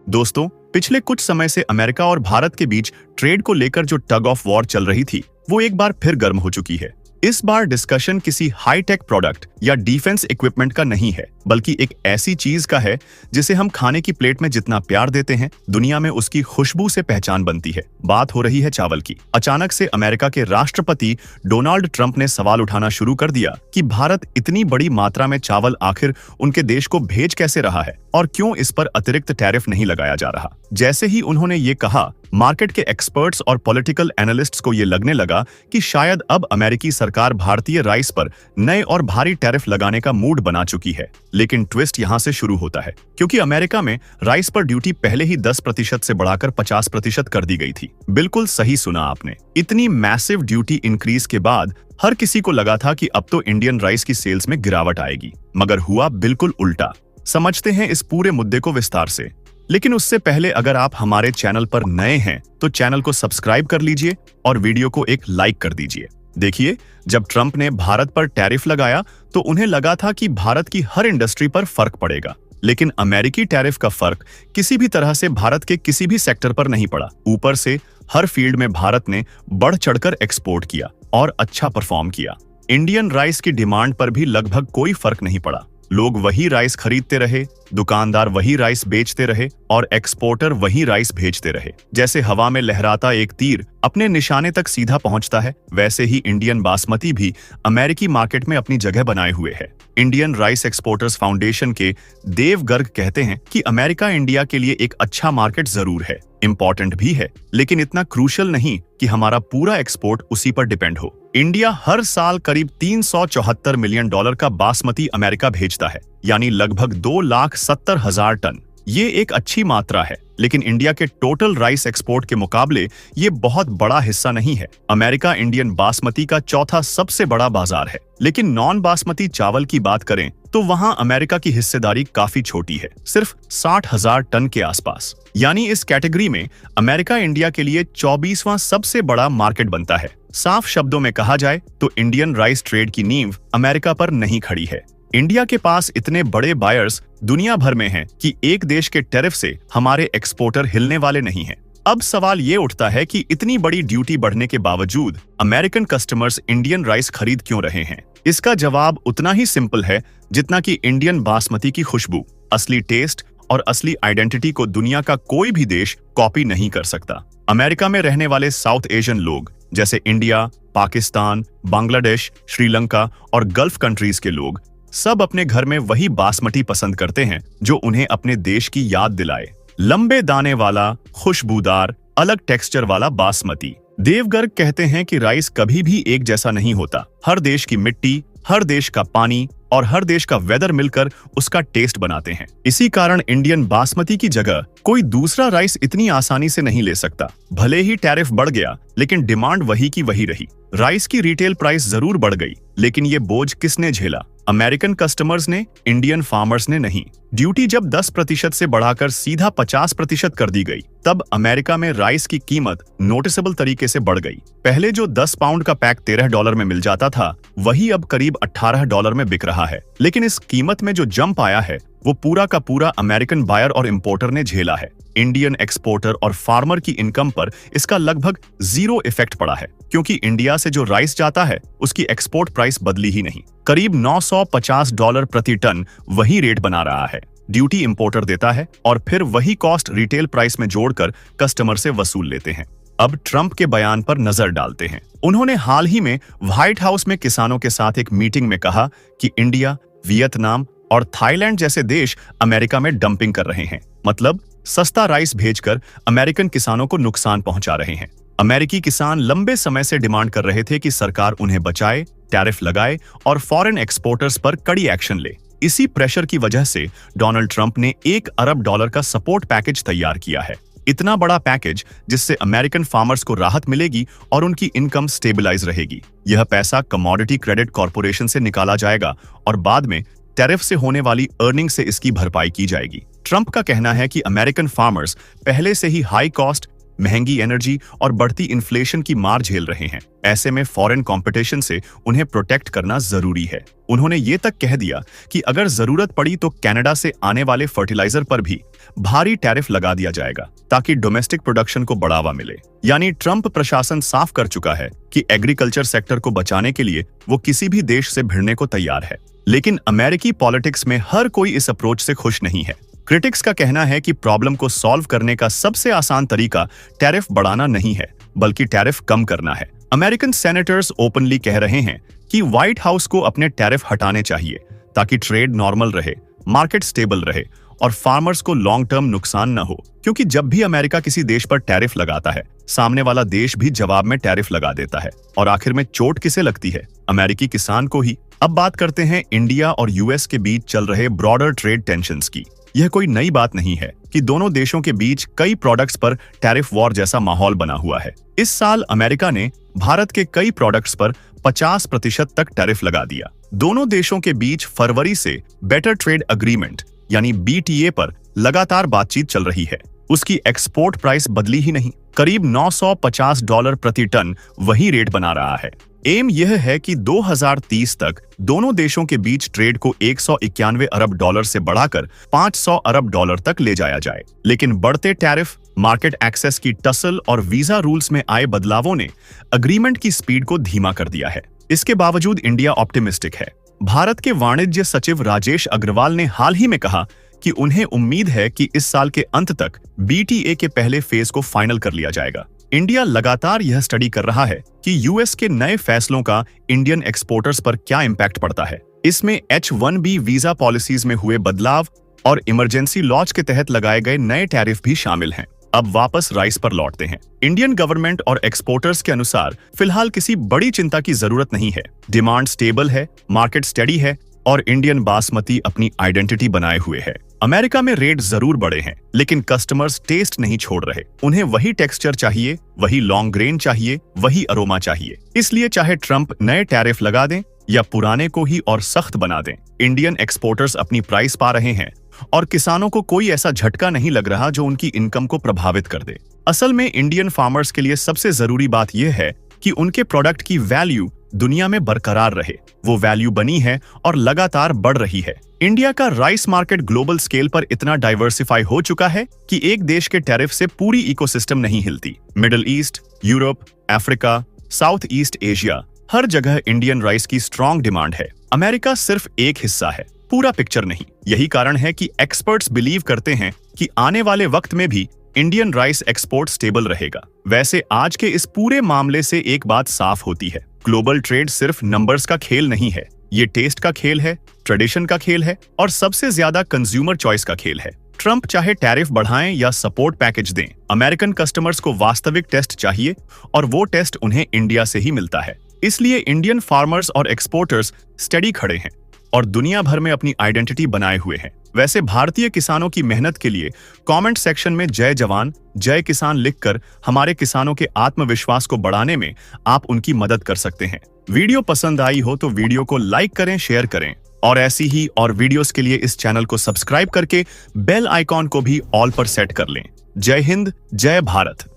दोस्तों, पिछले कुछ समय से अमेरिका और भारत के बीच ट्रेड को लेकर जो टग ऑफ वॉर चल रही थी, वो एक बार फिर गर्म हो चुकी है। इस बार डिस्कशन किसी हाईटेक प्रोडक्ट या डिफेंस इक्विपमेंट का नहीं है, बल्कि एक ऐसी चीज का है जिसे हम खाने की प्लेट में जितना प्यार देते हैं, दुनिया में उसकी खुशबू से पहचान बनती है। बात हो रही है चावल की। अचानक से अमेरिका के राष्ट्रपति डोनाल्ड ट्रंप ने सवाल उठाना शुरू कर दिया कि भारत इतनी बड़ी मात्रा में चावल आखिर उनके देश को भेज कैसे रहा है और क्यों इस पर अतिरिक्त टैरिफ नहीं लगाया जा रहा। जैसे ही उन्होंने ये कहा, मार्केट के एक्सपर्ट्स और पॉलिटिकल एनालिस्ट्स को ये लगने लगा कि शायद अब अमेरिकी सरकार भारतीय राइस पर नए और भारी टैरिफ लगाने का मूड बना चुकी है। लेकिन ट्विस्ट यहाँ से शुरू होता है, क्योंकि अमेरिका में राइस पर ड्यूटी पहले ही 10% से बढ़ाकर 50% कर दी गई थी। बिल्कुल सही सुना आपने। इतनी मैसिव ड्यूटी इंक्रीज के बाद हर किसी को लगा था कि अब तो इंडियन राइस की सेल्स में गिरावट आएगी, मगर हुआ बिल्कुल उल्टा। समझते हैं इस पूरे मुद्दे को विस्तार से, लेकिन उससे पहले अगर आप हमारे चैनल पर नए हैं तो चैनल को सब्सक्राइब कर लीजिए और वीडियो को एक लाइक कर दीजिए। देखिए, जब ट्रंप ने भारत पर टैरिफ लगाया तो उन्हें लगा था कि भारत की हर इंडस्ट्री पर फर्क पड़ेगा, लेकिन अमेरिकी टैरिफ का फर्क किसी भी तरह से भारत के किसी भी सेक्टर पर नहीं पड़ा। ऊपर से हर फील्ड में भारत ने बढ़ चढ़कर एक्सपोर्ट किया और अच्छा परफॉर्म किया। इंडियन राइस की डिमांड पर भी लगभग कोई फर्क नहीं पड़ा। लोग वही राइस खरीदते रहे, दुकानदार वही राइस बेचते रहे और एक्सपोर्टर वही राइस भेजते रहे। जैसे हवा में लहराता एक तीर अपने निशाने तक सीधा पहुंचता है, वैसे ही इंडियन बासमती भी अमेरिकी मार्केट में अपनी जगह बनाए हुए है। इंडियन राइस एक्सपोर्टर्स फाउंडेशन के देव गर्ग कहते हैं कि अमेरिका इंडिया के लिए एक अच्छा मार्केट जरूर है, इंपॉर्टेंट भी है, लेकिन इतना क्रूशियल नहीं कि हमारा पूरा एक्सपोर्ट उसी पर डिपेंड हो। इंडिया हर साल करीब $374 मिलियन का बासमती अमेरिका भेजता है, यानी लगभग 2,70,000 टन। ये एक अच्छी मात्रा है, लेकिन इंडिया के टोटल राइस एक्सपोर्ट के मुकाबले ये बहुत बड़ा हिस्सा नहीं है। अमेरिका इंडियन बासमती का चौथा सबसे बड़ा बाजार है, लेकिन नॉन बासमती चावल की बात करें तो वहां अमेरिका की हिस्सेदारी काफी छोटी है, सिर्फ 60,000 टन के आसपास। यानी इस कैटेगरी में अमेरिका इंडिया के लिए 24वां सबसे बड़ा मार्केट बनता है। साफ शब्दों में कहा जाए तो इंडियन राइस ट्रेड की नींव अमेरिका पर नहीं खड़ी है। इंडिया के पास इतने बड़े बायर्स दुनिया भर में हैं कि एक देश के टैरिफ से हमारे एक्सपोर्टर हिलने वाले नहीं हैं। अब सवाल ये उठता है कि इतनी बड़ी ड्यूटी बढ़ने के बावजूद अमेरिकन कस्टमर्स इंडियन राइस खरीद क्यों रहे हैं? इसका जवाब उतना ही सिंपल है जितना कि इंडियन बासमती की खुशबू, असली टेस्ट और असली आइडेंटिटी को दुनिया का कोई भी देश कॉपी नहीं कर सकता। अमेरिका में रहने वाले साउथ एशियन लोग जैसे इंडिया, पाकिस्तान, बांग्लादेश, श्रीलंका और गल्फ कंट्रीज के लोग सब अपने घर में वही बासमती पसंद करते हैं जो उन्हें अपने देश की याद दिलाए। लंबे दाने वाला, खुशबूदार, अलग टेक्सचर वाला बासमती। देवगर्ग कहते हैं कि राइस कभी भी एक जैसा नहीं होता। हर देश की मिट्टी, हर देश का पानी और हर देश का वेदर मिलकर उसका टेस्ट बनाते हैं। इसी कारण इंडियन बासमती की जगह कोई दूसरा राइस इतनी आसानी से नहीं ले सकता। भले ही टैरिफ बढ़ गया, लेकिन डिमांड वही की वही रही। राइस की रिटेल प्राइस जरूर बढ़ गई, लेकिन ये बोझ किसने झेला? अमेरिकन कस्टमर्स ने, इंडियन फार्मर्स ने नहीं। ड्यूटी जब 10% से बढ़ाकर सीधा 50% कर दी गई, तब अमेरिका में राइस की कीमत नोटिसेबल तरीके से बढ़ गई। पहले जो 10 पाउंड का पैक $13 में मिल जाता था, वही अब करीब $18 में बिक रहा है। लेकिन इस कीमत में जो जंप आया है, वो पूरा का पूरा अमेरिकन बायर और इंपोर्टर ने झेला है। इंडियन एक्सपोर्टर और फार्मर की इनकम पर इसका लगभग 0 इफेक्ट पड़ा है, क्योंकि इंडिया से जो राइस जाता है उसकी एक्सपोर्ट प्राइस बदली ही नहीं। करीब $950 प्रति टन वही रेट बना रहा है। ड्यूटी इंपोर्टर देता है और फिर वही कॉस्ट रिटेल प्राइस में जोड़कर कस्टमर से वसूल लेते हैं। अब ट्रंप के बयान पर नजर डालते हैं। उन्होंने हाल ही में व्हाइट हाउस में किसानों के साथ एक मीटिंग में कहा कि इंडिया, वियतनाम और थाईलैंड जैसे देश अमेरिका में डंपिंग कर रहे हैं, मतलब सस्ता राइस भेजकर अमेरिकन किसानों को नुकसान पहुंचा रहे हैं। अमेरिकी किसान लंबे समय से डिमांड कर रहे थे कि सरकार उन्हें बचाए, टैरिफ लगाए और फॉरेन एक्सपोर्टर्स पर कड़ी एक्शन ले। इसी प्रेशर की वजह से डोनाल्ड ट्रंप ने $1 अरब का सपोर्ट पैकेज तैयार किया है। इतना बड़ा पैकेज जिससे अमेरिकन फार्मर्स को राहत मिलेगी और उनकी इनकम स्टेबलाइज रहेगी। यह पैसा कमोडिटी क्रेडिट कॉर्पोरेशन से निकाला जाएगा और बाद में टैरिफ से होने वाली अर्निंग से इसकी भरपाई की जाएगी। ट्रंप का कहना है कि अमेरिकन फार्मर्स पहले से ही हाई कॉस्ट, महंगी एनर्जी और बढ़ती इन्फ्लेशन की मार झेल रहे हैं। ऐसे में फॉरेन कंपटीशन से उन्हें प्रोटेक्ट करना जरूरी है। उन्होंने ये तक कह दिया कि अगर जरूरत पड़ी तो कनाडा से आने वाले फर्टिलाइजर पर भी भारी टैरिफ लगा दिया जाएगा ताकि डोमेस्टिक प्रोडक्शन को बढ़ावा मिले। यानी ट्रंप प्रशासन साफ कर चुका है कि एग्रीकल्चर सेक्टर को बचाने के लिए वो किसी भी देश से भिड़ने को तैयार है। लेकिन अमेरिकी पॉलिटिक्स में हर कोई इस अप्रोच से खुश नहीं है। क्रिटिक्स का कहना है कि प्रॉब्लम को सॉल्व करने का सबसे आसान तरीका टैरिफ बढ़ाना नहीं है, बल्कि टैरिफ कम करना है। अमेरिकन सेनेटर्स ओपनली कह रहे हैं कि व्हाइट हाउस को अपने टैरिफ हटाने चाहिए ताकि ट्रेड नॉर्मल रहे, मार्केट स्टेबल रहे और फार्मर्स को लॉन्ग टर्म नुकसान न हो। क्योंकि जब भी अमेरिका किसी देश पर टैरिफ लगाता है, सामने वाला देश भी जवाब में टैरिफ लगा देता है और आखिर में चोट किसे लगती है? अमेरिकी किसान को ही। अब बात करते हैं इंडिया और यूएस के बीच चल रहे ब्रॉडर ट्रेड टेंशंस की। यह कोई नई बात नहीं है कि दोनों देशों के बीच कई प्रोडक्ट्स पर टैरिफ वॉर जैसा माहौल बना हुआ है। इस साल अमेरिका ने भारत के कई प्रोडक्ट्स पर 50% तक टैरिफ लगा दिया। दोनों देशों के बीच फरवरी से बेटर ट्रेड अग्रीमेंट यानी BTA पर लगातार बातचीत चल रही है। उसकी एक्सपोर्ट प्राइस बदली ही नहीं, करीब $950 प्रति टन वही रेट बना रहा है। एम यह है कि 2030 तक दोनों देशों के बीच ट्रेड को $191 अरब से बढ़ाकर $500 अरब तक ले जाया जाए। लेकिन बढ़ते टैरिफ, मार्केट एक्सेस की टसल और वीजा रूल्स में आए बदलावों ने अग्रीमेंट की स्पीड को धीमा कर दिया है। इसके बावजूद इंडिया ऑप्टिमिस्टिक है। भारत के वाणिज्य सचिव राजेश अग्रवाल ने हाल ही में कहा कि उन्हें उम्मीद है कि इस साल के अंत तक BTA के पहले फेज को फाइनल कर लिया जाएगा। इंडिया लगातार यह स्टडी कर रहा है कि यूएस के नए फैसलों का इंडियन एक्सपोर्टर्स पर क्या इंपैक्ट पड़ता है। इसमें H-1B वीजा पॉलिसीज में हुए बदलाव और इमरजेंसी लॉज के तहत लगाए गए नए टैरिफ भी शामिल हैं। अब वापस राइस पर लौटते हैं। इंडियन गवर्नमेंट और एक्सपोर्टर्स के अनुसार फिलहाल किसी बड़ी चिंता की जरूरत नहीं है। डिमांड स्टेबल है, मार्केट स्टेडी है और इंडियन बासमती अपनी आइडेंटिटी बनाए हुए है। अमेरिका में रेट जरूर बढ़े हैं, लेकिन कस्टमर्स टेस्ट नहीं छोड़ रहे। उन्हें वही टेक्सचर चाहिए, वही लॉन्ग ग्रेन चाहिए, वही अरोमा चाहिए। इसलिए चाहे ट्रंप नए टैरिफ लगा दें या पुराने को ही और सख्त बना दें, इंडियन एक्सपोर्टर्स अपनी प्राइस पा रहे हैं और किसानों को कोई ऐसा झटका नहीं लग रहा जो उनकी इनकम को प्रभावित कर दे। असल में इंडियन फार्मर्स के लिए सबसे जरूरी बात यह है कि उनके प्रोडक्ट की वैल्यू दुनिया में बरकरार रहे। वो वैल्यू बनी है और लगातार बढ़ रही है। इंडिया का राइस मार्केट ग्लोबल स्केल पर इतना डाइवर्सिफाई हो चुका है कि एक देश के टैरिफ से पूरी इकोसिस्टम नहीं हिलती। Middle East, Europe, Africa, South East Asia, हर जगह इंडियन राइस की स्ट्रॉन्ग डिमांड है। अमेरिका सिर्फ एक हिस्सा है, पूरा पिक्चर नहीं। यही कारण है कि एक्सपर्ट्स बिलीव करते हैं कि आने वाले वक्त में भी इंडियन राइस एक्सपोर्ट स्टेबल रहेगा। वैसे आज के इस पूरे मामले से एक बात साफ होती है, ग्लोबल ट्रेड सिर्फ नंबर्स का खेल नहीं है। ये टेस्ट का खेल है, ट्रेडिशन का खेल है और सबसे ज्यादा कंज्यूमर चॉइस का खेल है। ट्रंप चाहे टैरिफ बढ़ाएं या सपोर्ट पैकेज दें, अमेरिकन कस्टमर्स को वास्तविक टेस्ट चाहिए और वो टेस्ट उन्हें इंडिया से ही मिलता है। इसलिए इंडियन फार्मर्स और एक्सपोर्टर्स स्टडी खड़े हैं और दुनिया भर में अपनी आइडेंटिटी बनाए हुए हैं। वैसे भारतीय किसानों की मेहनत के लिए कमेंट सेक्शन में जय जवान, जय किसान लिखकर हमारे किसानों के आत्मविश्वास को बढ़ाने में आप उनकी मदद कर सकते हैं। वीडियो पसंद आई हो तो वीडियो को लाइक करें, शेयर करें और ऐसी ही और वीडियोस के लिए इस चैनल को सब्सक्राइब करके बेल आइकॉन को भी ऑल पर सेट कर लें। जय हिंद, जय भारत।